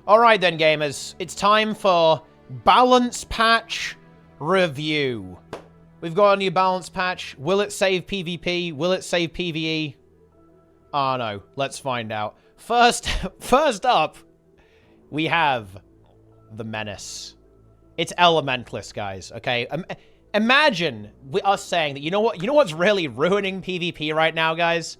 Alright then, gamers. It's time for Balance Patch Review. We've got a new balance patch. Will it save PvP? Will it save PvE? Oh no, let's find out. First up, we have the Menace. It's Elementalist, guys, okay? Imagine us saying that, you know what's really ruining PvP right now, guys?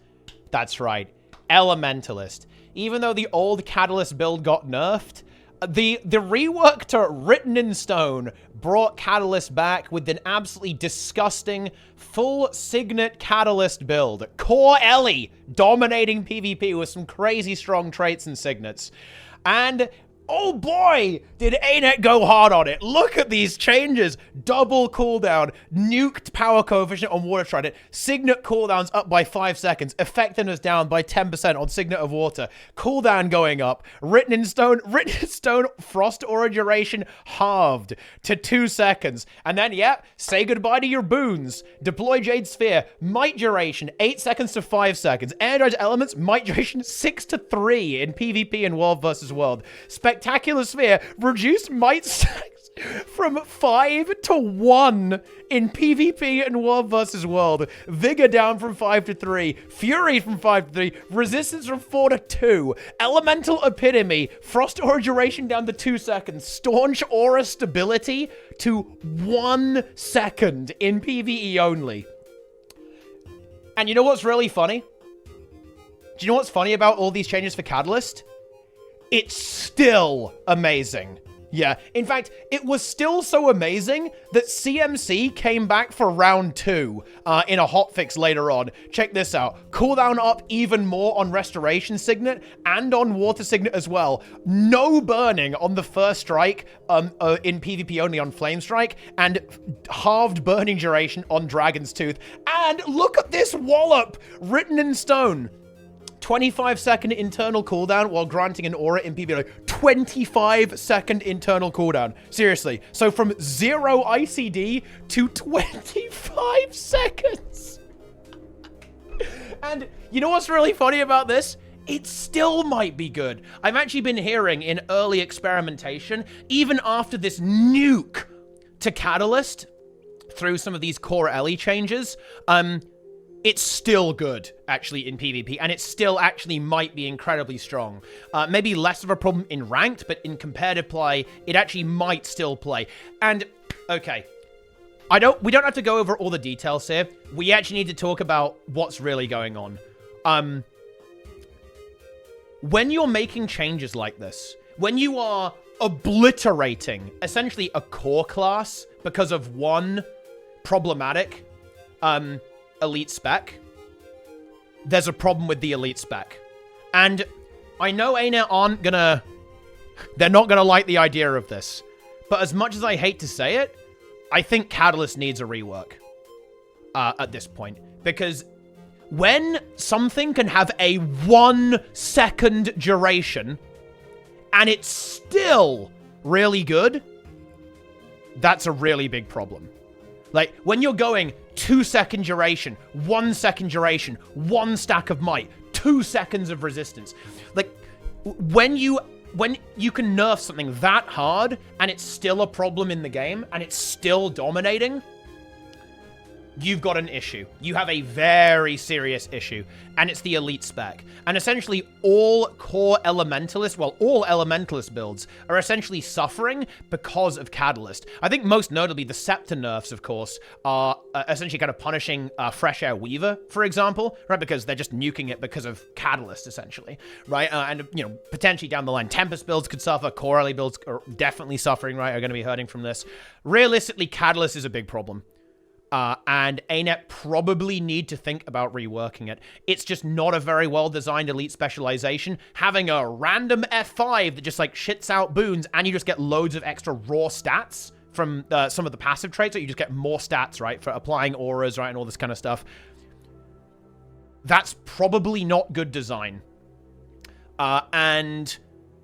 That's right, Elementalist. Even though the old Catalyst build got nerfed, the rework to Written in Stone brought Catalyst back with an absolutely disgusting full Signet Catalyst build. Core Ellie dominating PvP with some crazy strong traits and signets. And oh boy, did ArenaNet go hard on it. Look at these changes. Double cooldown, nuked power coefficient on Water Trident, Signet cooldowns up by 5 seconds, effectiveness down by 10% on Signet of Water, cooldown going up, Written in Stone Frost Aura duration halved to 2 seconds. And then, yeah, say goodbye to your boons. Deploy Jade Sphere, Might duration 8 seconds to 5 seconds. Energize Elements, Might duration 6 to 3 in PvP and World vs. World. Spectacular Sphere, reduced might stacks from 5 to 1 in PvP and World vs. World. Vigor down from 5 to 3. Fury from 5 to 3. Resistance from 4 to 2. Elemental Epitome. Frost Aura duration down to 2 seconds. Staunch Aura stability to 1 second in PvE only. And you know what's really funny? Do you know what's funny about all these changes for Catalyst? It's still amazing. Yeah, in fact, it was still so amazing that CMC came back for round 2 in a hotfix later on. Check this out. Cooldown up even more on Restoration Signet and on Water Signet as well. No burning on the first strike in PvP only on Flame Strike, and halved burning duration on Dragon's Tooth. And look at this wallop! Written in Stone. 25-second internal cooldown while granting an aura in PvP. 25-second internal cooldown. Seriously. So from 0 ICD to 25 seconds. And you know what's really funny about this? It still might be good. I've actually been hearing in early experimentation, even after this nuke to Catalyst, through some of these core Ellie changes, it's still good, actually, in PvP, and it still actually might be incredibly strong. Maybe less of a problem in ranked, but in competitive play, it actually might still play. And, okay, we don't have to go over all the details here. We actually need to talk about what's really going on. When you're making changes like this, when you are obliterating, essentially, a core class because of one problematic, elite spec, there's a problem with the elite spec. And I know ArenaNet they're not gonna like the idea of this, but as much as I hate to say it, I think Catalyst needs a rework at this point, because when something can have a 1 second duration and it's still really good, that's a really big problem. Like, when you're going 2 second duration, 1 second duration, 1 stack of might, 2 seconds of resistance. Like, when you can nerf something that hard and it's still a problem in the game and it's still dominating, you've got an issue. You have a very serious issue, and it's the elite spec. And essentially, all core Elementalist, well, all Elementalist builds are essentially suffering because of Catalyst. I think most notably, the Scepter nerfs, of course, are essentially kind of punishing Fresh Air Weaver, for example, right? Because they're just nuking it because of Catalyst, essentially, right? And, you know, potentially down the line, Tempest builds could suffer, core Ellie builds are definitely suffering, right? Are going to be hurting from this. Realistically, Catalyst is a big problem. And ArenaNet probably need to think about reworking it. It's just not a very well-designed elite specialization. Having a random F5 that just, like, shits out boons, and you just get loads of extra raw stats from some of the passive traits, so you just get more stats, right, for applying auras, right, and all this kind of stuff. That's probably not good design. And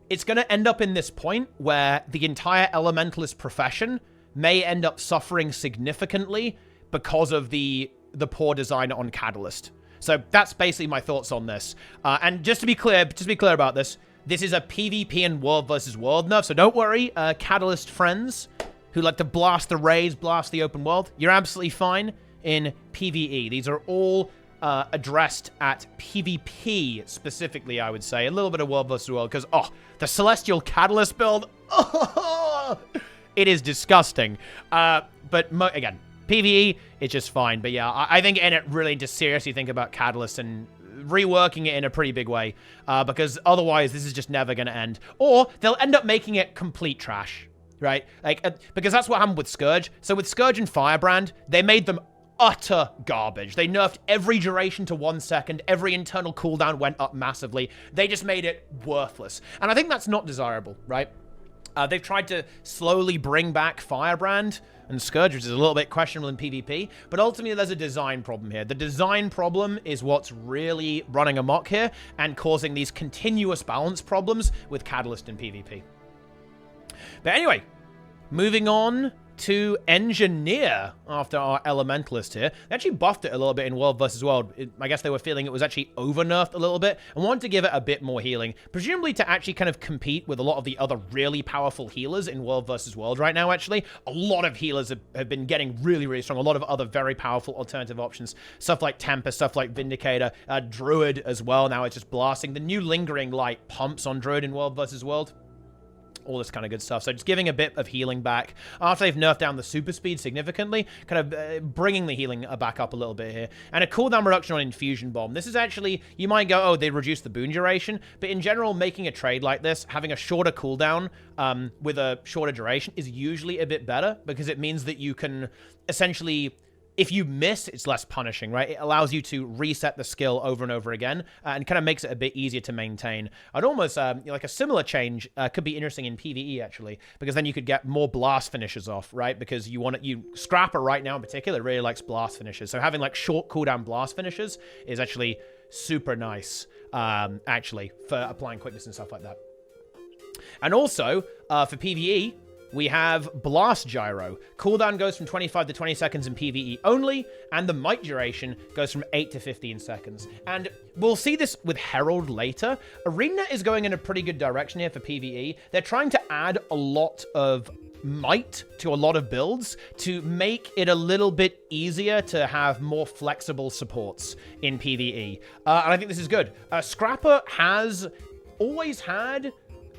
it's going to end up in this point where the entire Elementalist profession may end up suffering significantly because of the poor design on Catalyst. So that's basically my thoughts on this. And just to be clear about this, this is a PvP and world versus world nerf, so don't worry, Catalyst friends who like to blast the raids, blast the open world. You're absolutely fine in PvE. These are all addressed at PvP specifically, I would say. A little bit of world versus world, because, oh, the Celestial Catalyst build, oh, it is disgusting. But, again, PvE, it's just fine. But yeah, I think in it really need to seriously think about Catalyst and reworking it in a pretty big way, because otherwise this is just never going to end. Or they'll end up making it complete trash, right? Like, because that's what happened with Scourge. So with Scourge and Firebrand, they made them utter garbage. They nerfed every duration to 1 second. Every internal cooldown went up massively. They just made it worthless. And I think that's not desirable, right? They've tried to slowly bring back Firebrand and Scourge, which is a little bit questionable in PvP, but ultimately there's a design problem here. The design problem is what's really running amok here and causing these continuous balance problems with Catalyst in PvP. But anyway, moving on to Engineer after our Elementalist here. They actually buffed it a little bit in World versus World. I guess they were feeling it was actually over-nerfed a little bit and wanted to give it a bit more healing, presumably to actually kind of compete with a lot of the other really powerful healers in World versus World right now, actually. A lot of healers have been getting really, really strong. A lot of other very powerful alternative options. Stuff like Tempest, stuff like Vindicator, Druid as well. Now it's just blasting. The new Lingering Light pumps on Druid in World versus World. All this kind of good stuff. So just giving a bit of healing back after they've nerfed down the super speed significantly, kind of bringing the healing back up a little bit here. And a cooldown reduction on Infusion Bomb. This is actually, you might go, oh, they reduced the boon duration, but in general, making a trade like this, having a shorter cooldown with a shorter duration is usually a bit better, because it means that you can essentially, if you miss, it's less punishing, right? It allows you to reset the skill over and over again, and kind of makes it a bit easier to maintain. I'd almost, like a similar change could be interesting in PvE, actually, because then you could get more blast finishes off, right? Because Scrapper right now in particular really likes blast finishes. So having like short cooldown blast finishes is actually super nice, actually, for applying quickness and stuff like that. And also, for PvE, we have Blast Gyro. Cooldown goes from 25 to 20 seconds in PvE only, and the might duration goes from 8 to 15 seconds. And we'll see this with Herald later. ArenaNet is going in a pretty good direction here for PvE. They're trying to add a lot of might to a lot of builds to make it a little bit easier to have more flexible supports in PvE. And I think this is good. Scrapper has always had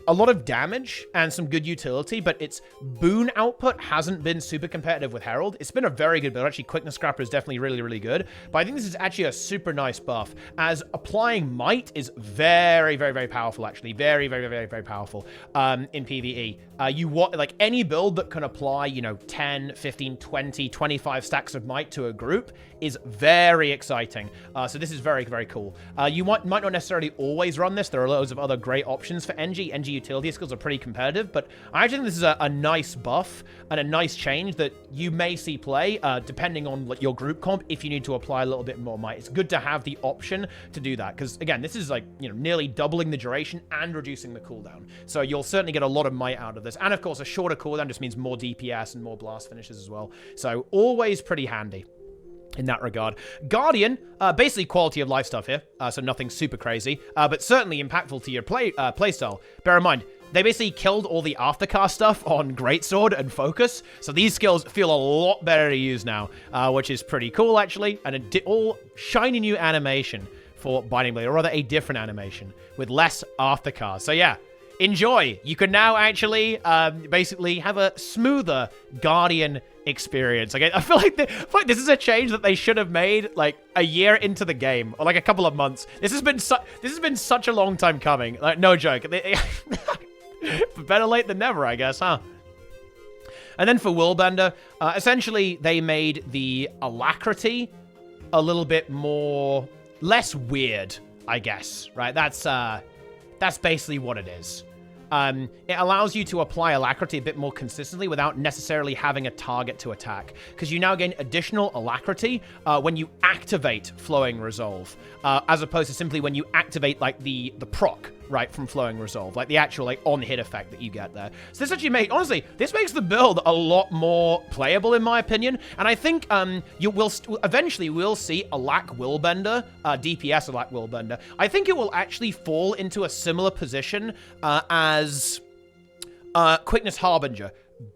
a lot of damage and some good utility, but its boon output hasn't been super competitive with Herald. It's been a very good build. Actually, Quickness Scrapper is definitely really, really good. But I think this is actually a super nice buff, as applying Might is very, very, very powerful, actually. Very, very, very, very powerful in PvE. You want, like, any build that can apply, 10, 15, 20, 25 stacks of Might to a group is very exciting. So this is very, very cool. You might not necessarily always run this. There are loads of other great options for NG. NG utility skills are pretty competitive, but I actually think this is a nice buff and a nice change that you may see play, depending on your group comp, if you need to apply a little bit more Might. It's good to have the option to do that, because, again, this is like, nearly doubling the duration and reducing the cooldown. So you'll certainly get a lot of Might out of this. And, of course, a shorter cooldown just means more DPS and more blast finishes as well. So always pretty handy in that regard. Guardian, basically quality of life stuff here, so nothing super crazy, but certainly impactful to your playstyle. Bear in mind, they basically killed all the aftercast stuff on Greatsword and Focus, so these skills feel a lot better to use now, which is pretty cool, actually, and a all shiny new animation for Binding Blade, or rather a different animation with less aftercast. So yeah, enjoy. You can now actually basically have a smoother Guardian experience. Okay, I feel like this is a change that they should have made like a year into the game, or like a couple of months. This has been such a long time coming. Like, no joke. Better late than never, I guess, huh? And then for Willbender, essentially they made the alacrity a little bit less weird, I guess. Right? That's basically what it is. It allows you to apply alacrity a bit more consistently without necessarily having a target to attack, because you now gain additional alacrity when you activate Flowing Resolve, as opposed to simply when you activate like the proc, right, from Flowing Resolve. Like, the actual, like, on-hit effect that you get there. So this actually honestly, this makes the build a lot more playable, in my opinion. And I think eventually we'll see Alack Willbender, DPS Alack Willbender. I think it will actually fall into a similar position as Quickness Harbinger.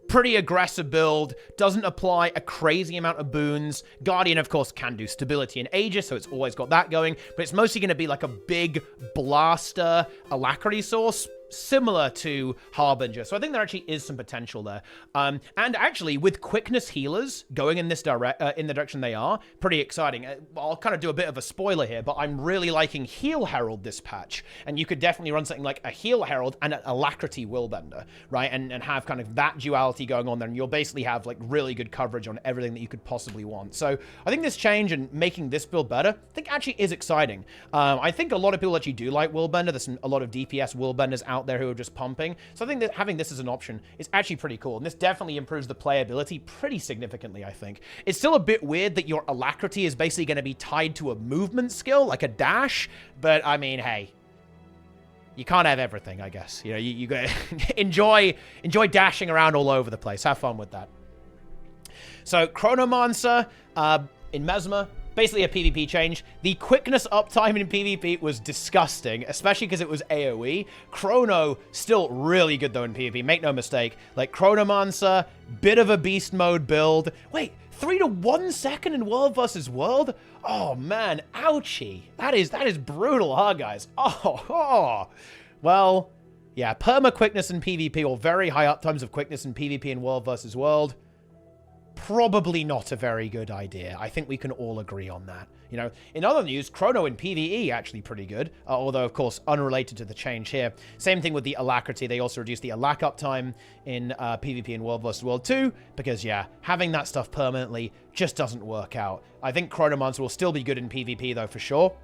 Pretty aggressive build, doesn't apply a crazy amount of boons. Guardian, of course, can do stability and Aegis, so it's always got that going, but it's mostly going to be like a big blaster alacrity source, similar to Harbinger. So I think there actually is some potential there. And actually, with quickness healers going in this in the direction they are, pretty exciting. I'll kind of do a bit of a spoiler here, but I'm really liking Heal Herald this patch. And you could definitely run something like a Heal Herald and an Alacrity Willbender, right? And have kind of that duality going on there, and you'll basically have like really good coverage on everything that you could possibly want. So I think this change and making this build better, I think actually is exciting. I think a lot of people actually do like Willbender. There's a lot of DPS Willbenders out there who are just pumping. So I think that having this as an option is actually pretty cool. And this definitely improves the playability pretty significantly, I think. It's still a bit weird that your alacrity is basically going to be tied to a movement skill, like a dash. But I mean, hey, you can't have everything, I guess. You know, you gotta enjoy dashing around all over the place. Have fun with that. So Necromancer in Mesmer, basically a PvP change. The quickness uptime in PvP was disgusting, especially because it was AoE. Chrono, still really good though in PvP, make no mistake. Like Necromancer, bit of a beast mode build. Wait, 3 to 1 second in World versus World? Oh man, ouchie. That is brutal, huh, guys? Oh. Well, yeah, perma quickness in PvP, or very high uptimes of quickness in PvP in World versus World. Probably not a very good idea. I think we can all agree on that. You know, in other news, Chrono in PvE actually pretty good, although, of course, unrelated to the change here. Same thing with the Alacrity. They also reduced the Alack uptime in PvP in World vs. World 2, because, yeah, having that stuff permanently just doesn't work out. I think Necromancer will still be good in PvP, though, for sure.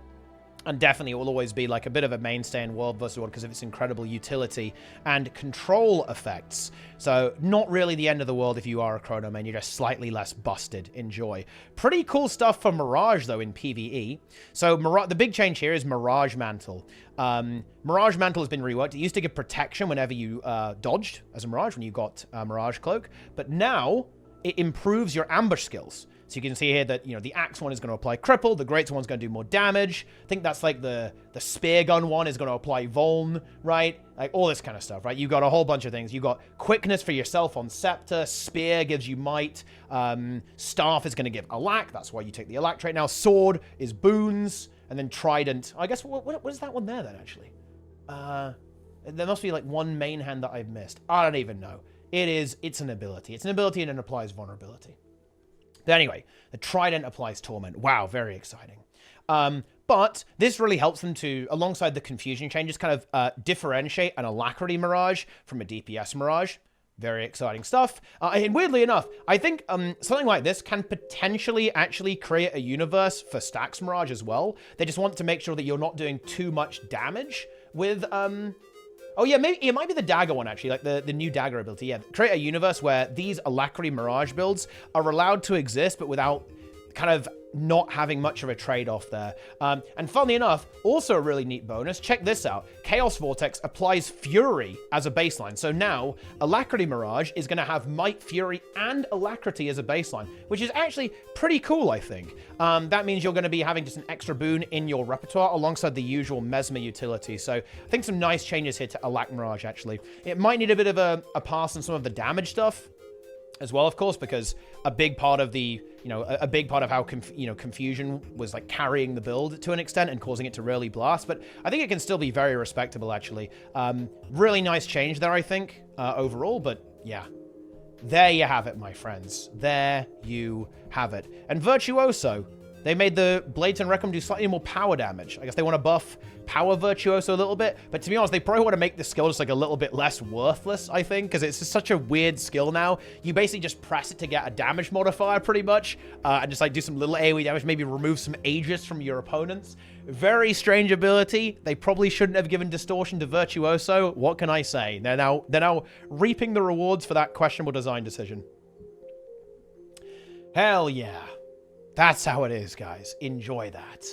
And definitely it will always be like a bit of a mainstay in World vs. World because of its incredible utility and control effects. So not really the end of the world if you are a Chrono main. You're just slightly less busted. Enjoy. Pretty cool stuff for Mirage, though, in PvE. So the big change here is Mirage Mantle. Mirage Mantle has been reworked. It used to give protection whenever you dodged as a Mirage, when you got Mirage Cloak. But now it improves your ambush skills. So you can see here that, you know, the Axe one is going to apply Cripple, the Great one's going to do more damage. I think that's like the Spear Gun one is going to apply Vuln, right? Like all this kind of stuff, right? You've got a whole bunch of things. You've got Quickness for yourself on Scepter, Spear gives you Might, Staff is going to give Alack, that's why you take the Alack trait now. Sword is Boons, and then Trident. I guess, what is that one there then, actually? There must be like one main hand that I've missed. I don't even know. It's an ability. It's an ability and it applies Vulnerability. But anyway, the Trident applies Torment. Wow, very exciting. But this really helps them to, alongside the confusion changes, kind of differentiate an Alacrity Mirage from a DPS Mirage. Very exciting stuff. And weirdly enough, I think something like this can potentially actually create a universe for Stacks Mirage as well. They just want to make sure that you're not doing too much damage with... Oh, yeah, maybe it might be the Dagger one, actually, like the new Dagger ability. Yeah, create a universe where these Alacrity Mirage builds are allowed to exist, but without kind of not having much of a trade-off there. And funnily enough, also a really neat bonus, check this out. Chaos Vortex applies Fury as a baseline. So now, Alacrity Mirage is going to have Might, Fury, and Alacrity as a baseline, which is actually pretty cool, I think. That means you're going to be having just an extra boon in your repertoire alongside the usual Mesmer utility. So I think some nice changes here to Alack Mirage, actually. It might need a bit of a pass on some of the damage stuff as well, of course, because a big part of the, a big part of how, Confusion was like carrying the build to an extent and causing it to really blast. But I think it can still be very respectable, actually. Really nice change there, I think, overall. But yeah, there you have it, my friends. There you have it. And Virtuoso, they made the Blades and Recom do slightly more power damage. I guess they want to buff Power Virtuoso a little bit. But to be honest, they probably want to make the skill just like a little bit less worthless, I think, because it's just such a weird skill now. You basically just press it to get a damage modifier pretty much, and just like do some little AoE damage, maybe remove some Aegis from your opponents. Very strange ability. They probably shouldn't have given Distortion to Virtuoso. What can I say? They're now reaping the rewards for that questionable design decision. Hell yeah. That's how it is, guys. Enjoy that.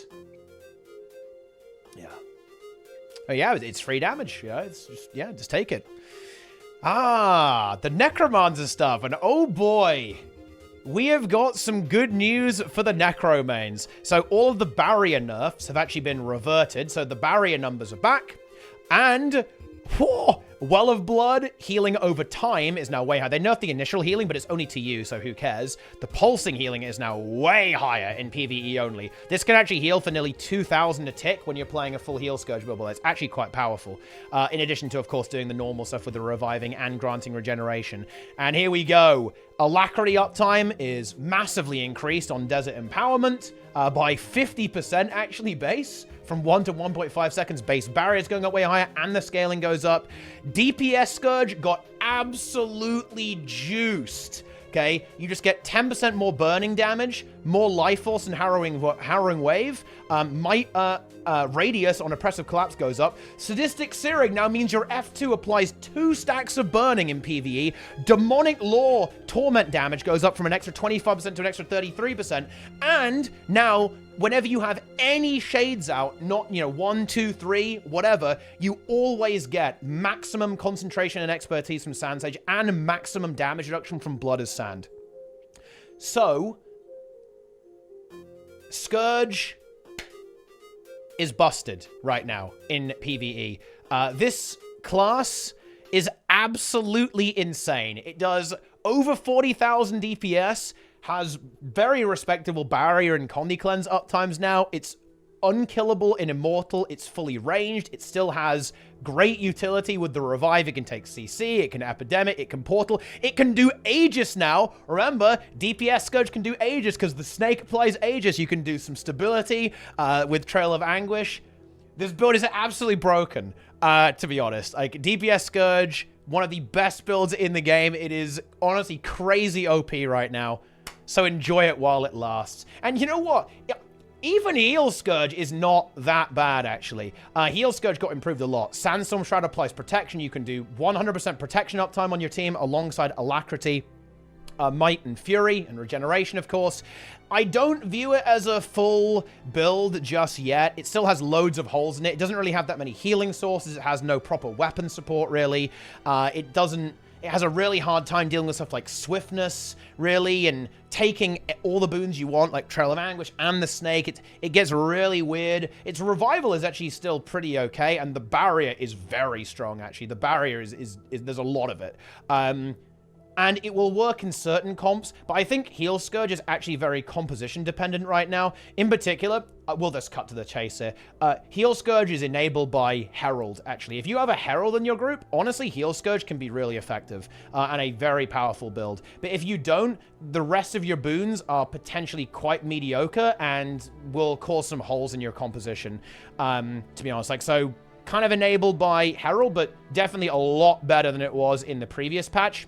Yeah. Oh, yeah, it's free damage. Yeah, it's just, yeah, just take it. Ah, the Necromancer stuff. And oh boy, we have got some good news for the Necromains. So all of the barrier nerfs have actually been reverted. So the barrier numbers are back. And whoa, Well of Blood, healing over time is now way higher. They nerfed the initial healing, but it's only to you, so who cares? The pulsing healing is now way higher in PvE only. This can actually heal for nearly 2,000 a tick when you're playing a full heal Scourge build. It's actually quite powerful. In addition to, of course, doing the normal stuff with the reviving and granting regeneration. And here we go. Alacrity uptime is massively increased on Desert Empowerment by 50% actually base. From 1 to 1.5 seconds, base barriers going up way higher, and the scaling goes up. DPS Scourge got absolutely juiced. Okay, you just get 10% more burning damage, more life force and harrowing wave. Radius on Oppressive Collapse goes up. Sadistic Searing now means your F2 applies 2 stacks of burning in PvE. Demonic Law Torment damage goes up from an extra 25% to an extra 33%. And now, whenever you have any shades out, not, 1, 2, 3, whatever, you always get maximum concentration and expertise from Sand Sage and maximum damage reduction from Blood as Sand. So, Scourge is busted right now in PvE. This class is absolutely insane. It does over 40,000 DPS, has very respectable barrier and Condi Cleanse uptimes now. It's unkillable in Immortal. It's fully ranged. It still has great utility with the Revive. It can take CC. It can Epidemic. It can Portal. It can do Aegis now. Remember, DPS Scourge can do Aegis because the Snake applies Aegis. You can do some stability with Trail of Anguish. This build is absolutely broken, to be honest. Like, DPS Scourge, one of the best builds in the game. It is honestly crazy OP right now. So enjoy it while it lasts. And you know what? Even Heal Scourge is not that bad, actually. Heal Scourge got improved a lot. Sandstorm Shroud applies protection. You can do 100% protection uptime on your team alongside Alacrity, Might and Fury, and Regeneration, of course. I don't view it as a full build just yet. It still has loads of holes in it. It doesn't really have that many healing sources. It has no proper weapon support, really. It has a really hard time dealing with stuff like swiftness, really, and taking all the boons you want, like Trail of Anguish and the Snake. It gets really weird. Its revival is actually still pretty okay, and the barrier is very strong, actually. The barrier is there's a lot of it. And it will work in certain comps, but I think Heal Scourge is actually very composition dependent right now. In particular, we'll just cut to the chase here. Heal Scourge is enabled by Herald, actually. If you have a Herald in your group, honestly, Heal Scourge can be really effective and a very powerful build. But if you don't, the rest of your boons are potentially quite mediocre and will cause some holes in your composition, to be honest. Like, so kind of enabled by Herald, but definitely a lot better than it was in the previous patch.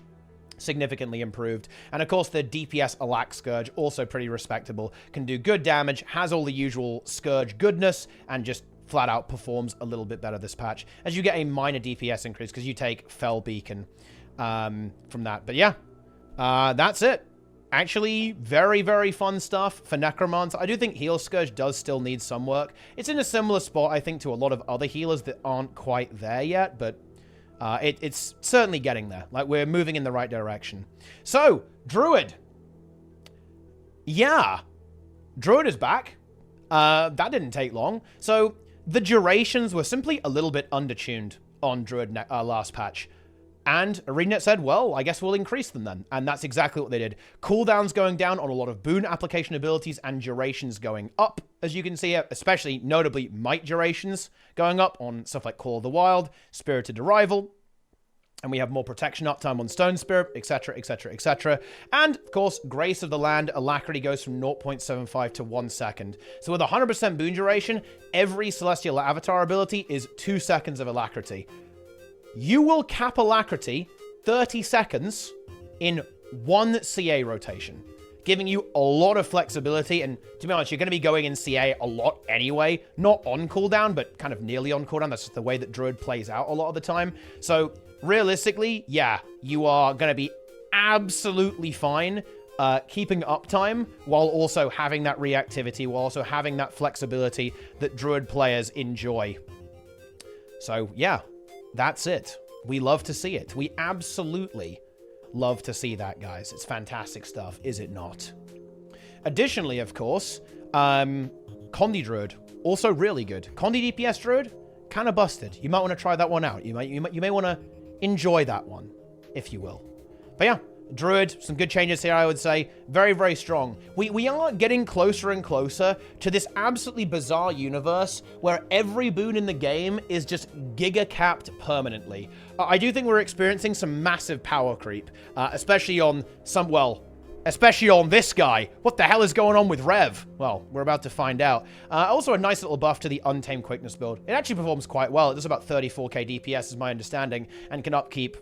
Significantly improved. And of course, the DPS Alac Scourge, also pretty respectable, can do good damage, has all the usual Scourge goodness, and just flat out performs a little bit better this patch, as you get a minor DPS increase because you take Fell Beacon from that. But yeah, that's it. Actually, very, very fun stuff for Necromancer. I do think Heal Scourge does still need some work. It's in a similar spot, I think, to a lot of other healers that aren't quite there yet, but it's certainly getting there. Like, we're moving in the right direction. So, Druid. Yeah. Druid is back. That didn't take long. So, the durations were simply a little bit undertuned on Druid last patch. And ArenaNet said, well, I guess we'll increase them then. And that's exactly what they did. Cooldowns going down on a lot of boon application abilities and durations going up, as you can see here, especially notably Might durations going up on stuff like Call of the Wild, Spirited Arrival. And we have more protection uptime on Stone Spirit, etc., etc., etc. And, of course, Grace of the Land, Alacrity goes from 0.75 to 1 second. So with 100% boon duration, every Celestial Avatar ability is 2 seconds of Alacrity. You will cap Alacrity 30 seconds in 1 CA rotation, giving you a lot of flexibility. And to be honest, you're going to be going in CA a lot anyway, not on cooldown, but kind of nearly on cooldown. That's just the way that Druid plays out a lot of the time. So realistically, yeah, you are going to be absolutely fine keeping uptime while also having that reactivity, while also having that flexibility that Druid players enjoy. So, yeah, that's it. We love to see it. We absolutely love to see that, guys. It's fantastic stuff, is it not? Additionally, of course, Condi Druid, also really good. Condi DPS Druid, kind of busted. You might want to try that one out. You may want to enjoy that one, if you will. But yeah, Druid, some good changes here, I would say. Very, very strong. We are getting closer and closer to this absolutely bizarre universe where every boon in the game is just giga-capped permanently. I do think we're experiencing some massive power creep, especially on especially on this guy. What the hell is going on with Rev? Well, we're about to find out. Also a nice little buff to the Untamed Quickness build. It actually performs quite well. It does about 34k DPS is my understanding, and can upkeep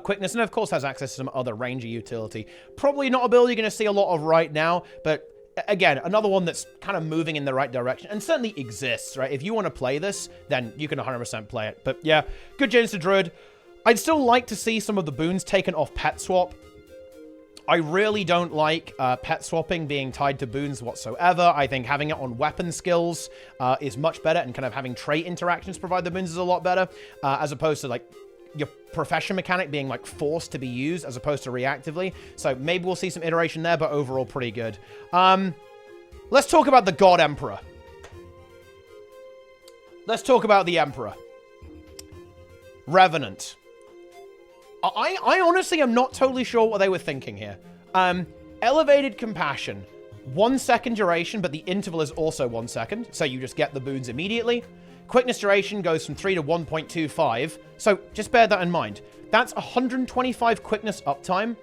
quickness, and of course has access to some other ranger utility. Probably not a build you're going to see a lot of right now, but again, another one that's kind of moving in the right direction, and certainly exists, right? If you want to play this, then you can 100% play it. But yeah, good changes to Druid. I'd still like to see some of the boons taken off pet swap. I really don't like pet swapping being tied to boons whatsoever. I think having it on weapon skills is much better, and kind of having trait interactions provide the boons is a lot better, as opposed to, like, your profession mechanic being, like, forced to be used as opposed to reactively. So maybe we'll see some iteration there, but overall pretty good. Let's talk about the God Emperor. Let's talk about the Emperor. Revenant. I honestly am not totally sure what they were thinking here. Elevated Compassion. 1 second duration, but the interval is also 1 second, so you just get the boons immediately. Quickness duration goes from 3 to 1.25, so just bear that in mind. That's 125 quickness uptime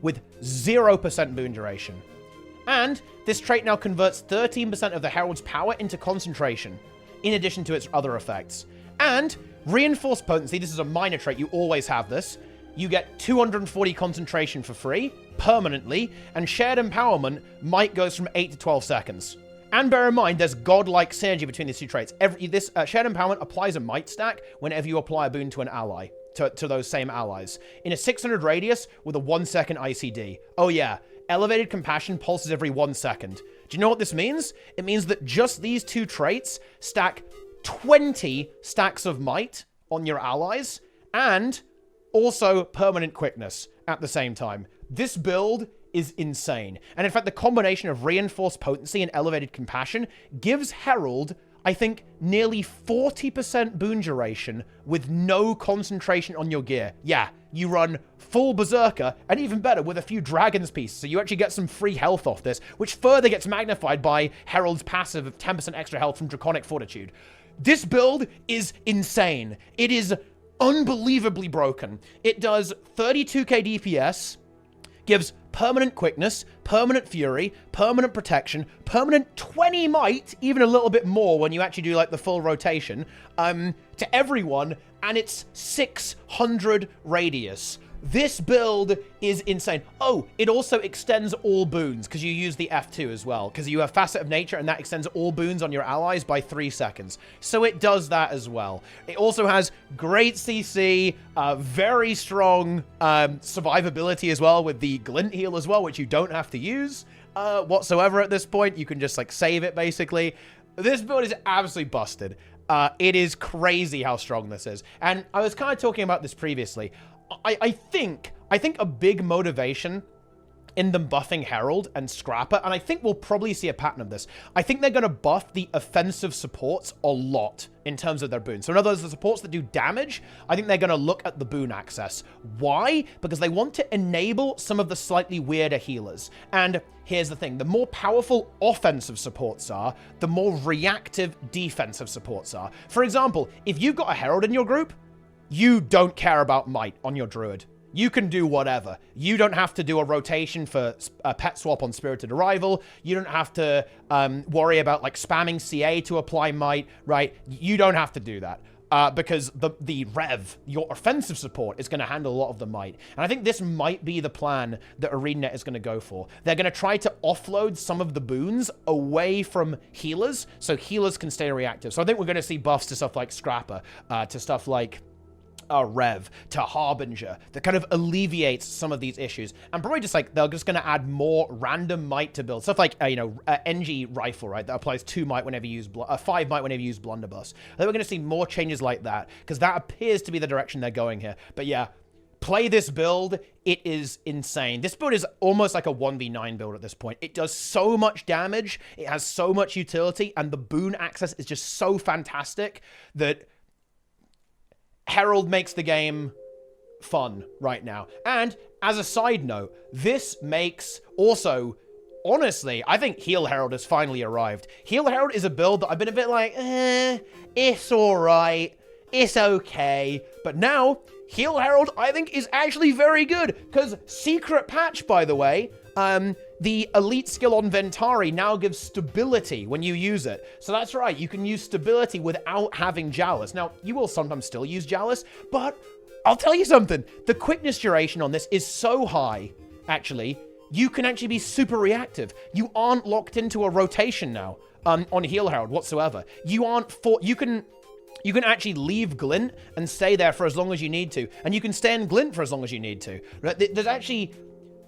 with 0% boon duration. And this trait now converts 13% of the Herald's power into concentration, in addition to its other effects. And Reinforced Potency, this is a minor trait, you always have this. You get 240 concentration for free, permanently, and Shared Empowerment might goes from 8 to 12 seconds. And bear in mind, there's godlike synergy between these two traits. This Shared Empowerment applies a might stack whenever you apply a boon to an ally, to those same allies, in a 600 radius with a 1 second ICD. Oh yeah, Elevated Compassion pulses every 1 second. Do you know what this means? It means that just these two traits stack 20 stacks of might on your allies, and also permanent quickness at the same time. This build is insane. And in fact, the combination of Reinforced Potency and Elevated Compassion gives Herald, I think, nearly 40% boon duration with no concentration on your gear. Yeah, you run full Berserker, and even better, with a few Dragon's pieces, so you actually get some free health off this, which further gets magnified by Herald's passive of 10% extra health from Draconic Fortitude. This build is insane. It is unbelievably broken. It does 32k DPS, gives permanent quickness, permanent fury, permanent protection, permanent 20 might, even a little bit more when you actually do, like, the full rotation, to everyone, and it's 600 radius. This build is insane. Oh, it also extends all boons, because you use the F2 as well, because you have Facet of Nature, and that extends all boons on your allies by 3 seconds. So it does that as well. It also has great CC, very strong survivability as well, with the Glint Heal as well, which you don't have to use whatsoever at this point. You can just, like, save it, basically. This build is absolutely busted. It is crazy how strong this is. And I was kind of talking about this previously. I think a big motivation in them buffing Herald and Scrapper, and I think we'll probably see a pattern of this. I think they're going to buff the offensive supports a lot in terms of their boons. So in other words, the supports that do damage, I think they're going to look at the boon access. Why? Because they want to enable some of the slightly weirder healers. And here's the thing. The more powerful offensive supports are, the more reactive defensive supports are. For example, if you've got a Herald in your group, you don't care about might on your Druid. You can do whatever. You don't have to do a rotation for a pet swap on Spirited Arrival. You don't have to worry about, like, spamming CA to apply might, right? You don't have to do that. Because the Rev, your offensive support, is going to handle a lot of the might. And I think this might be the plan that ArenaNet is going to go for. They're going to try to offload some of the boons away from healers, so healers can stay reactive. So I think we're going to see buffs to stuff like Scrapper, to stuff like Rev to Harbinger that kind of alleviates some of these issues. And probably just like, they're just going to add more random might to build. Stuff like, NG Rifle, right? That applies 2 might whenever you use, 5 might whenever you use Blunderbuss. I think we're going to see more changes like that, because that appears to be the direction they're going here. But yeah, play this build. It is insane. This build is almost like a 1v9 build at this point. It does so much damage. It has so much utility, and the boon access is just so fantastic that Herald makes the game fun right now. And as a side note, this makes also, honestly, I think Heal Herald has finally arrived. Heal Herald is a build that I've been a bit like, it's all right. It's okay. But now, Heal Herald, I think, is actually very good. Because secret patch, by the way, the elite skill on Ventari now gives stability when you use it. So that's right, you can use stability without having Chalice. Now, you will sometimes still use Chalice, but I'll tell you something. The quickness duration on this is so high, actually, you can actually be super reactive. You aren't locked into a rotation now on Heal Herald whatsoever. You can actually leave Glint and stay there for as long as you need to. And you can stay in Glint for as long as you need to. There's actually...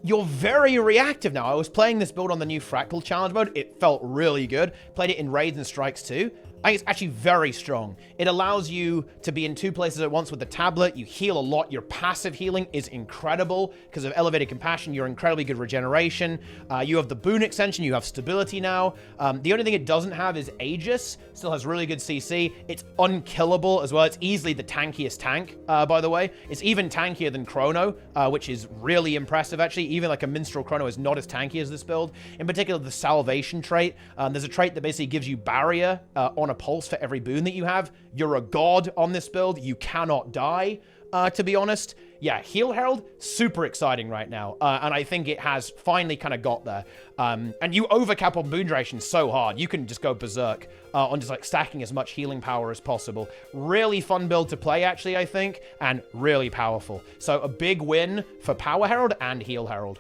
You're very reactive now. I was playing this build on the new Fractal Challenge mode. It felt really good. Played it in Raids and Strikes too. I think it's actually very strong. It allows you to be in 2 places at once with the tablet. You heal a lot. Your passive healing is incredible. Because of Elevated Compassion, you're incredibly good regeneration. You have the boon extension. You have stability now. The only thing it doesn't have is Aegis. Still has really good CC. It's unkillable as well. It's easily the tankiest tank, by the way. It's even tankier than Chrono, which is really impressive, actually. Even like a Minstrel Chrono is not as tanky as this build. In particular, the Salvation trait. There's a trait that basically gives you barrier on a pulse for every boon that you have. You're a god on this build. You cannot die, to be honest. Yeah, Heal Herald, super exciting right now. And I think it has finally kind of got there. And you overcap on boon duration so hard. You can just go berserk on just like stacking as much healing power as possible. Really fun build to play, actually, I think. And really powerful. So a big win for Power Herald and Heal Herald.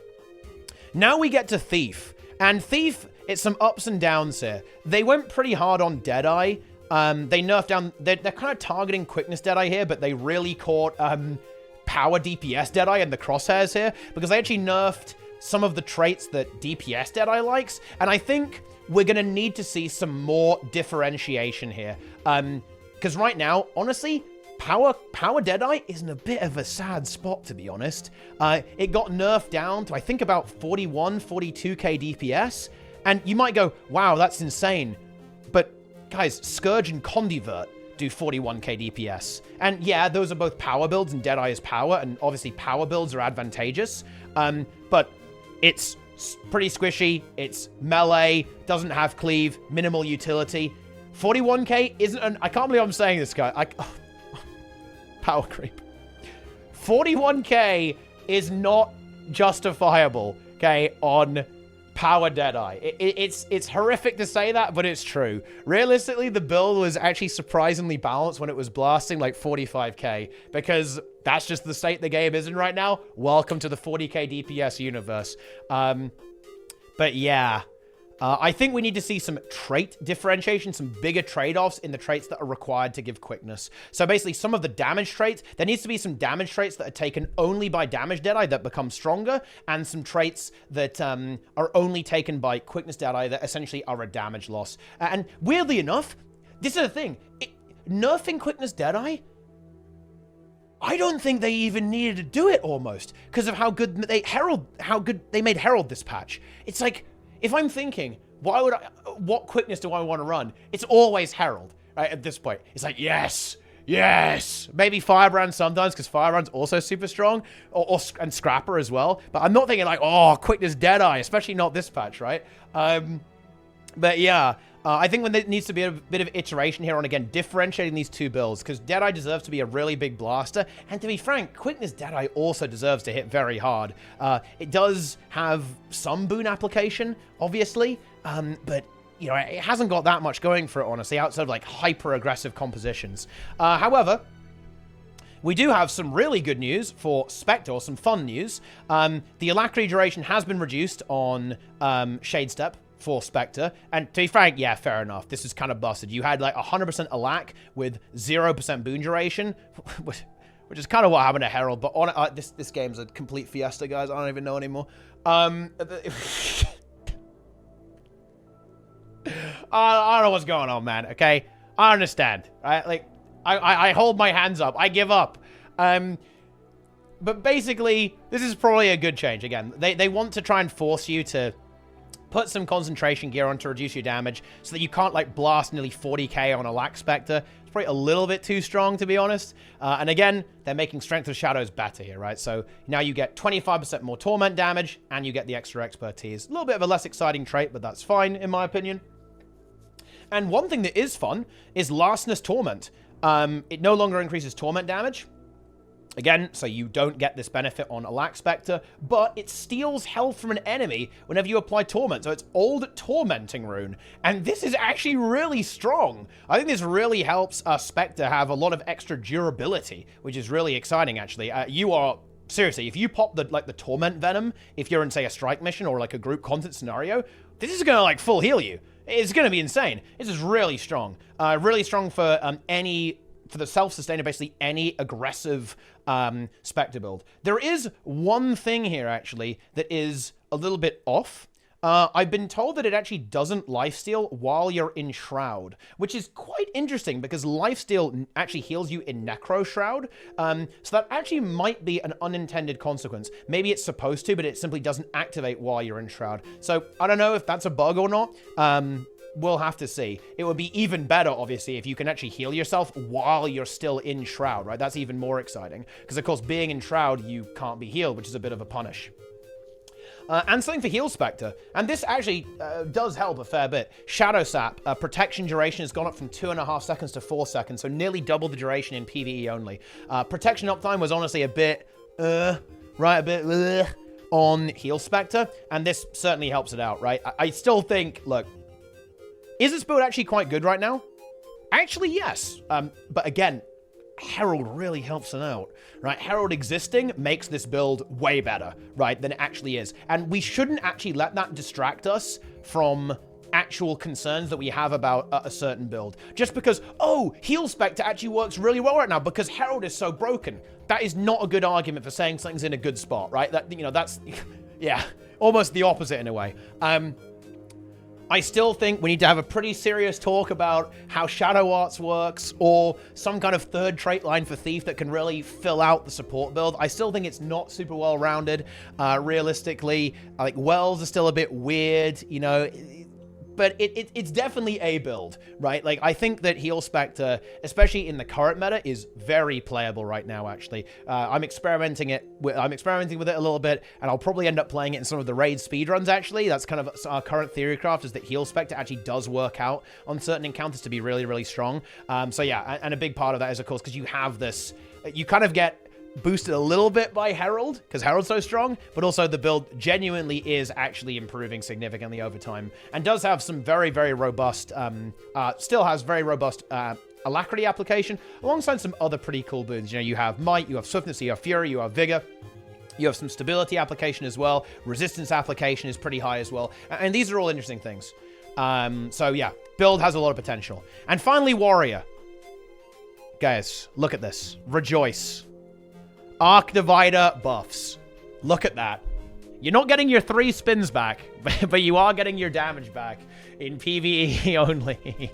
Now we get to Thief. And Thief, it's some ups and downs here. They went pretty hard on Deadeye. They nerfed down... They're kind of targeting quickness Deadeye here, but they really caught power DPS Deadeye in the crosshairs here, because they actually nerfed some of the traits that DPS Deadeye likes, and I think we're going to need to see some more differentiation here. Because right now, honestly... Power Deadeye is in a bit of a sad spot, to be honest. It got nerfed down to, I think, about 41, 42k DPS. And you might go, wow, that's insane. But, guys, Scourge and Condivert do 41k DPS. And yeah, those are both power builds, and Deadeye is power, and obviously power builds are advantageous. But it's pretty squishy, it's melee, doesn't have cleave, minimal utility. 41k isn't an... I can't believe I'm saying this, guy. Power creep. 41k is not justifiable, okay, on Power Deadeye. It's horrific to say that, but it's true. Realistically, the build was actually surprisingly balanced when it was blasting like 45k, because that's just the state the game is in right now. Welcome to the 40k DPS universe. But yeah... I think we need to see some trait differentiation, some bigger trade-offs in the traits that are required to give quickness. So basically, some of the damage traits, there needs to be some damage traits that are taken only by damage Deadeye that become stronger, and some traits that are only taken by quickness Deadeye that essentially are a damage loss. And weirdly enough, this is the thing, nerfing quickness Deadeye, I don't think they even needed to do it almost, because of how good they made Herald this patch. It's like... If I'm thinking, what quickness do I want to run? It's always Herald, right, at this point. It's like, yes, maybe Firebrand sometimes, because Firebrand's also super strong, and Scrapper as well. But I'm not thinking like, oh, quickness Deadeye, especially not this patch, right? But yeah, I think when there needs to be a bit of iteration here on, again, differentiating these two builds, because Deadeye deserves to be a really big blaster, and to be frank, quickness Deadeye also deserves to hit very hard. It does have some boon application, obviously, but, you know, it hasn't got that much going for it, honestly, outside of, like, hyper-aggressive compositions. However... We do have some really good news for Spectre, some fun news. The Alacrity duration has been reduced on Shade Step for Spectre, and to be frank, yeah, fair enough. This is kind of busted. You had like 100% Alac with 0% boon duration. which is kind of what happened to Herald. But on this game's a complete fiesta, guys. I don't even know anymore. I don't know what's going on, man. Okay, I understand. Right? Like, I hold my hands up. I give up. But basically, this is probably a good change. Again, they want to try and force you to put some concentration gear on to reduce your damage so that you can't, like, blast nearly 40k on a Lack Spectre. It's probably a little bit too strong, to be honest. And again, they're making Strength of Shadows better here, right? So now you get 25% more Torment damage, and you get the extra expertise. A little bit of a less exciting trait, but that's fine, in my opinion. And one thing that is fun is Lastness Torment. It no longer increases Torment damage. Again, so you don't get this benefit on a Lack Spectre, but it steals health from an enemy whenever you apply Torment. So it's Old Tormenting Rune. And this is actually really strong. I think this really helps Spectre have a lot of extra durability, which is really exciting, actually. You are... Seriously, if you pop the Torment Venom, if you're in, say, a strike mission or, like, a group content scenario, this is going to, like, full heal you. It's going to be insane. This is really strong. Really strong for for the self-sustainer, basically any aggressive Spectre build. There is one thing here, actually, that is a little bit off. I've been told that it actually doesn't lifesteal while you're in Shroud, which is quite interesting because lifesteal actually heals you in Necro Shroud. So that actually might be an unintended consequence. Maybe it's supposed to, but it simply doesn't activate while you're in Shroud. So I don't know if that's a bug or not. We'll have to see. It would be even better, obviously, if you can actually heal yourself while you're still in Shroud, right? That's even more exciting. Because, of course, being in Shroud, you can't be healed, which is a bit of a punish. And something for Heal Spectre. And this actually does help a fair bit. Shadow Sap, protection duration has gone up from 2.5 seconds to 4 seconds, so nearly double the duration in PvE only. Protection uptime was honestly a bit, on Heal Spectre, and this certainly helps it out, right? I still think, look, is this build actually quite good right now? Actually, yes. But again, Herald really helps it out, right? Herald existing makes this build way better, right, than it actually is. And we shouldn't actually let that distract us from actual concerns that we have about a certain build. Just because, oh, Heal Spectre actually works really well right now because Herald is so broken. That is not a good argument for saying something's in a good spot, right? That, you know, that's, yeah, almost the opposite in a way. I still think we need to have a pretty serious talk about how Shadow Arts works or some kind of third trait line for Thief that can really fill out the support build. I still think it's not super well-rounded, realistically. Like, Wells is still a bit weird, you know, but it's definitely a build, right? Like, I think that Heal Spectre, especially in the current meta, is very playable right now, actually. I'm experimenting with it a little bit, and I'll probably end up playing it in some of the raid speedruns, actually. That's kind of our current theory craft, is that Heal Spectre actually does work out on certain encounters to be really, really strong. So yeah, and a big part of that is, of course, because you have this, you kind of get boosted a little bit by Herald, because Herald's so strong, but also the build genuinely is actually improving significantly over time, and does have some very, very robust, still has very robust Alacrity application, alongside some other pretty cool boons. You know, you have Might, you have Swiftness, you have Fury, you have Vigor, you have some Stability application as well, Resistance application is pretty high as well, and these are all interesting things. So yeah, build has a lot of potential. And finally, Warrior. Guys, look at this. Rejoice. Arc Divider buffs. Look at that. You're not getting your 3 spins back, but you are getting your damage back in PvE only.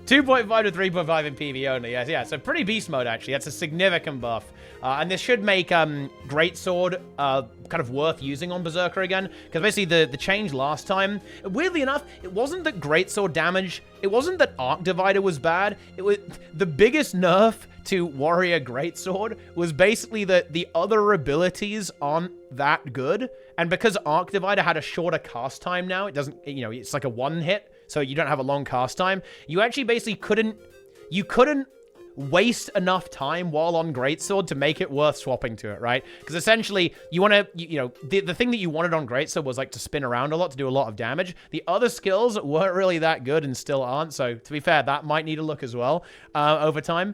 2.5 to 3.5 in PvE only. Yes, yeah. So pretty beast mode, actually. That's a significant buff. And this should make Greatsword kind of worth using on Berserker again. Because basically the change last time, weirdly enough, it wasn't that Greatsword damage, it wasn't that Arc Divider was bad. It was the biggest nerf to Warrior Greatsword was basically that the other abilities aren't that good. And because Arc Divider had a shorter cast time now, it doesn't, you know, it's like a 1 hit. So you don't have a long cast time. You actually basically couldn't waste enough time while on Greatsword to make it worth swapping to it, right? Because essentially, you want to, you know, the thing that you wanted on Greatsword was like to spin around a lot, to do a lot of damage. The other skills weren't really that good and still aren't. So to be fair, that might need a look as well over time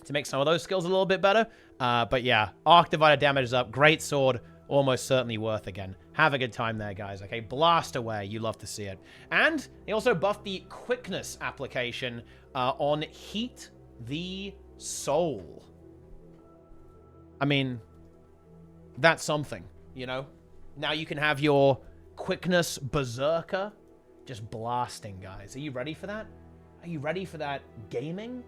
to make some of those skills a little bit better. But yeah, Arc Divider damage is up. Greatsword, almost certainly worth again. Have a good time there, guys, okay? Blast away. You love to see it. And they also buffed the quickness application on Heat the Soul. I mean, that's something, you know? Now you can have your quickness berserker just blasting, guys. Are you ready for that? Are you ready for that gaming?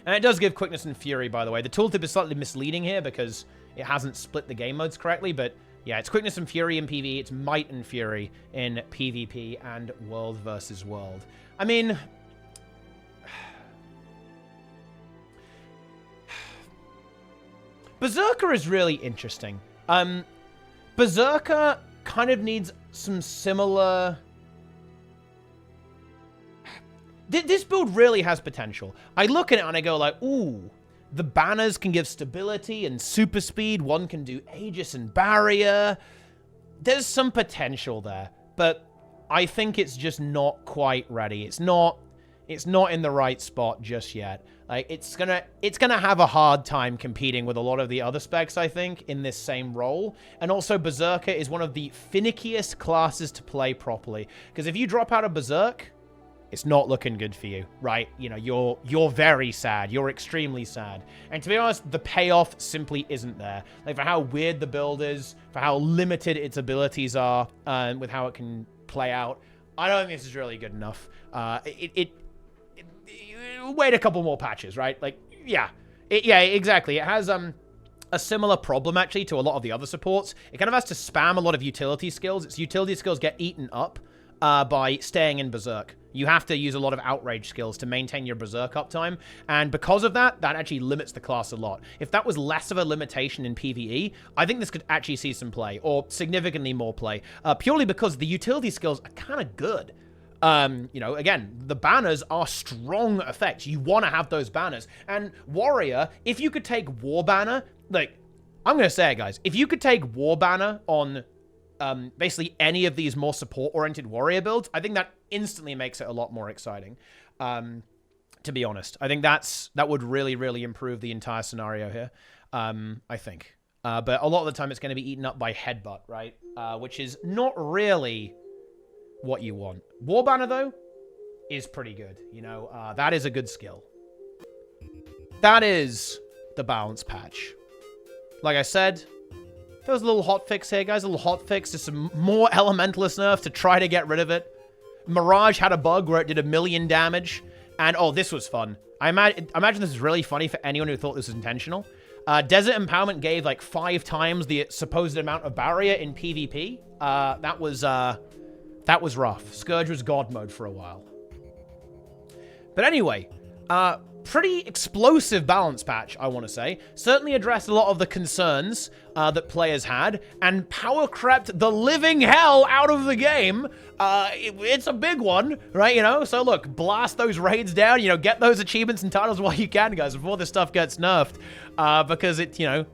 And it does give quickness and fury, by the way. The tooltip is slightly misleading here because it hasn't split the game modes correctly, but yeah, it's quickness and fury in PvE, it's might and fury in PvP and world versus world. I mean, Berserker is really interesting. Berserker kind of needs some similar... This build really has potential. I look at it and I go like, ooh, the banners can give stability and super speed. One can do Aegis and Barrier. There's some potential there, but I think it's just not quite ready. It's not in the right spot just yet. Like, it's gonna have a hard time competing with a lot of the other specs, I think, in this same role. And also, Berserker is one of the finickiest classes to play properly. Because if you drop out of Berserk, it's not looking good for you, right? You know, you're very sad. You're extremely sad. And to be honest, the payoff simply isn't there. Like, for how weird the build is, for how limited its abilities are, with how it can play out, I don't think this is really good enough. Wait a couple more patches, right? Like, yeah. Yeah, exactly. It has a similar problem, actually, to a lot of the other supports. It kind of has to spam a lot of utility skills. Its utility skills get eaten up by staying in Berserk. You have to use a lot of outrage skills to maintain your Berserk uptime, and because of that, that actually limits the class a lot. If that was less of a limitation in PvE, I think this could actually see some play, or significantly more play, purely because the utility skills are kind of good. You know, again, the banners are strong effects. You want to have those banners. And Warrior, if you could take War Banner, like, I'm going to say it, guys. If you could take War Banner on basically any of these more support-oriented Warrior builds, I think that instantly makes it a lot more exciting. To be honest, I think that would really, really improve the entire scenario here, I think. But a lot of the time, it's going to be eaten up by Headbutt, right? Which is not really what you want. War Banner, though, is pretty good. You know, that is a good skill. That is the balance patch. Like I said, there was a little hotfix here, guys. A little hotfix to some more Elementalist nerf to try to get rid of it. Mirage had a bug where it did 1 million damage. And, oh, this was fun. I imagine this is really funny for anyone who thought this was intentional. Desert Empowerment gave, like, 5 times the supposed amount of barrier in PvP. That was rough. Scourge was God mode for a while. But anyway, pretty explosive balance patch, I want to say. Certainly addressed a lot of the concerns that players had, and power crept the living hell out of the game. It's a big one, right? You know, so look, blast those raids down, you know, get those achievements and titles while you can, guys, before this stuff gets nerfed. Because it, you know,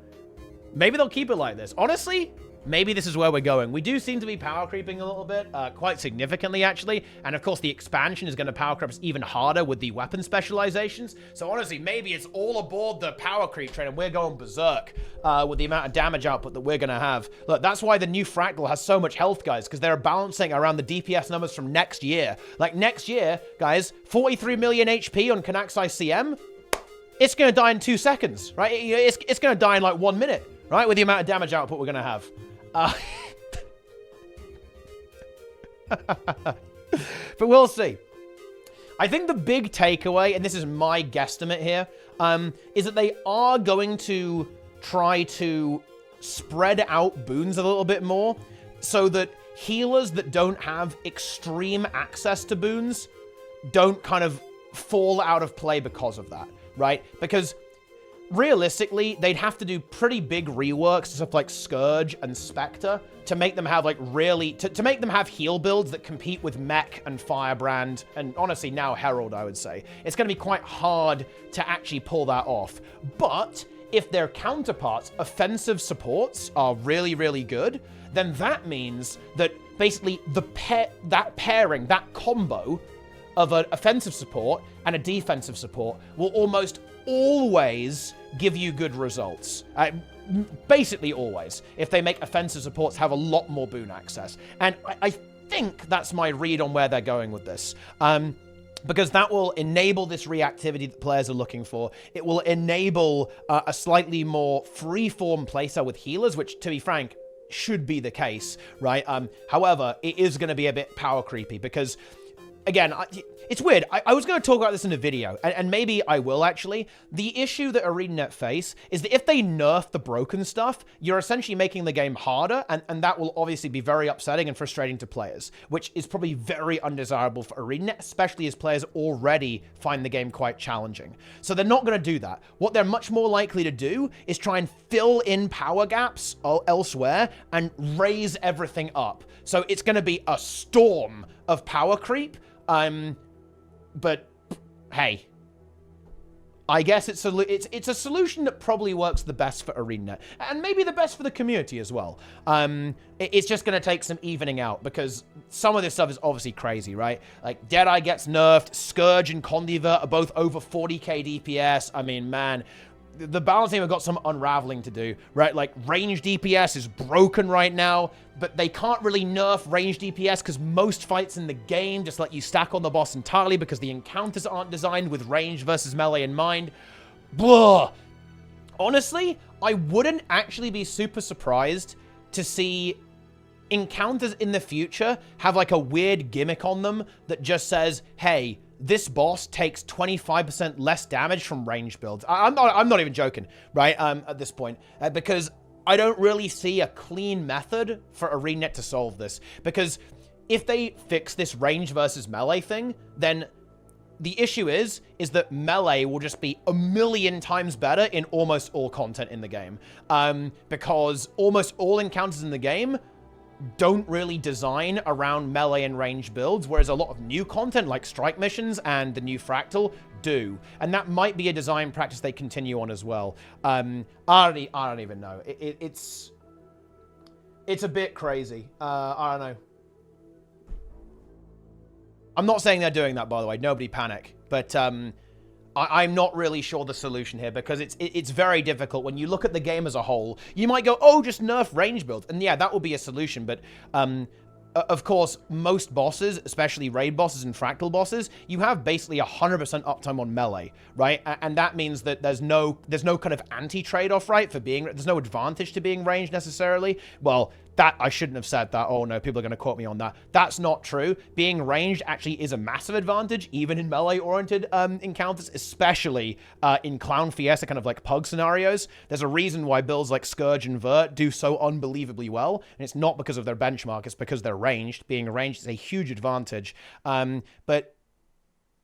maybe they'll keep it like this. Honestly, maybe this is where we're going. We do seem to be power creeping a little bit, quite significantly, actually. And, of course, the expansion is going to power creep us even harder with the weapon specializations. So, honestly, maybe it's all aboard the power creep train and we're going berserk with the amount of damage output that we're going to have. Look, that's why the new Fractal has so much health, guys, because they're balancing around the DPS numbers from next year. Like, next year, guys, 43 million HP on Canaxi CM, it's going to die in 2 seconds, right? It's going to die in, like, 1 minute, right? With the amount of damage output we're going to have. But we'll see. I think the big takeaway, and this is my guesstimate here, is that they are going to try to spread out boons a little bit more so that healers that don't have extreme access to boons don't kind of fall out of play because of that, right? Because realistically, they'd have to do pretty big reworks to stuff like Scourge and Spectre to make them have, like, really... To make them have heal builds that compete with Mech and Firebrand, and honestly, now Herald, I would say. It's going to be quite hard to actually pull that off. But if their counterparts, offensive supports, are really, really good, then that means that basically that pairing, that combo of an offensive support and a defensive support will almost always give you good results. basically always, if they make offensive supports have a lot more boon access. And I think that's my read on where they're going with this. Because that will enable this reactivity that players are looking for. It will enable a slightly more free-form playstyle with healers, which, to be frank, should be the case, right? However, it is going to be a bit power creepy because, again, it's weird. I was going to talk about this in a video, and maybe I will, actually. The issue that ArenaNet face is that if they nerf the broken stuff, you're essentially making the game harder, and that will obviously be very upsetting and frustrating to players, which is probably very undesirable for ArenaNet, especially as players already find the game quite challenging. So they're not going to do that. What they're much more likely to do is try and fill in power gaps elsewhere and raise everything up. So it's going to be a storm of power creep. But hey, I guess it's a solution that probably works the best for ArenaNet, and maybe the best for the community as well. It's just going to take some evening out, because some of this stuff is obviously crazy, right? Like, Deadeye gets nerfed, Scourge and Condiver are both over 40k DPS. I mean, man, the balance team have got some unraveling to do, right? Like, range DPS is broken right now, but they can't really nerf range DPS because most fights in the game just let you stack on the boss entirely because the encounters aren't designed with range versus melee in mind. Blah. Honestly, I wouldn't actually be super surprised to see encounters in the future have like a weird gimmick on them that just says, hey, this boss takes 25% less damage from range builds. I'm not even joking, right? At this point, because I don't really see a clean method for ArenaNet to solve this. Because if they fix this range versus melee thing, then the issue is that melee will just be a million times better in almost all content in the game. Because almost all encounters in the game don't really design around melee and range builds, whereas a lot of new content like strike missions and the new fractal do. And that might be a design practice they continue on as well. I don't even know. It's a bit crazy. I don't know. I'm not saying they're doing that, by the way. Nobody panic. But I'm not really sure the solution here, because it's very difficult. When you look at the game as a whole, you might go, oh, just nerf range builds. And yeah, that will be a solution. But of course, most bosses, especially raid bosses and fractal bosses, you have basically 100% uptime on melee, right? And that means that there's no kind of anti-trade-off, right? There's no advantage to being ranged necessarily. Well, that, I shouldn't have said that. Oh no, people are going to quote me on that. That's not true. Being ranged actually is a massive advantage, even in melee-oriented encounters, especially in Clown Fiesta, kind of like Pug scenarios. There's a reason why builds like Scourge and Vert do so unbelievably well, and it's not because of their benchmark, it's because they're ranged. Being ranged is a huge advantage. But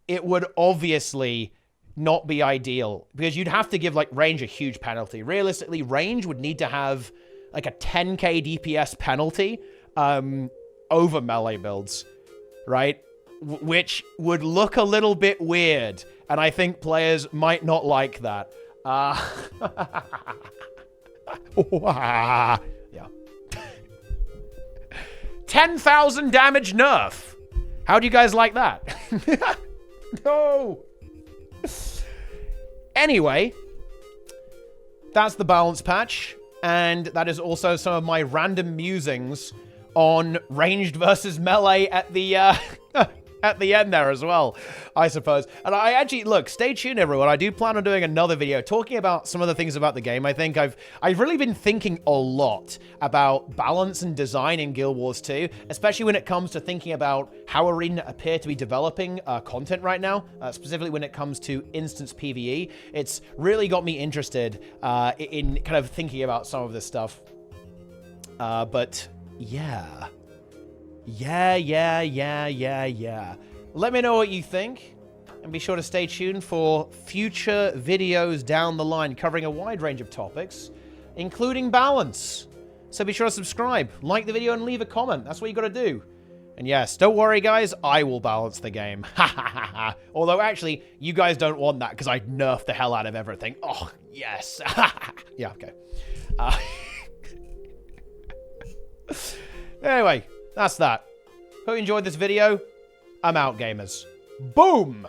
it would obviously not be ideal, because you'd have to give like range a huge penalty. Realistically, range would need to have like a 10k DPS penalty over melee builds, right? Which would look a little bit weird, and I think players might not like that. Yeah. 10,000 damage nerf. How do you guys like that? No. Anyway, that's the balance patch. And that is also some of my random musings on ranged versus melee at the at the end there as well, I suppose. And I actually, look, stay tuned, everyone. I do plan on doing another video talking about some of the things about the game. I think I've really been thinking a lot about balance and design in Guild Wars 2, especially when it comes to thinking about how ArenaNet appear to be developing content right now, specifically when it comes to instance PvE. It's really got me interested in kind of thinking about some of this stuff. But yeah. Yeah. Let me know what you think, and be sure to stay tuned for future videos down the line covering a wide range of topics, including balance. So be sure to subscribe, like the video, and leave a comment. That's what you got to do. And yes, don't worry, guys, I will balance the game. Although, actually, you guys don't want that, because I nerf the hell out of everything. Oh, yes. Yeah, okay. Anyway, that's that. Hope you enjoyed this video. I'm out, gamers. Boom!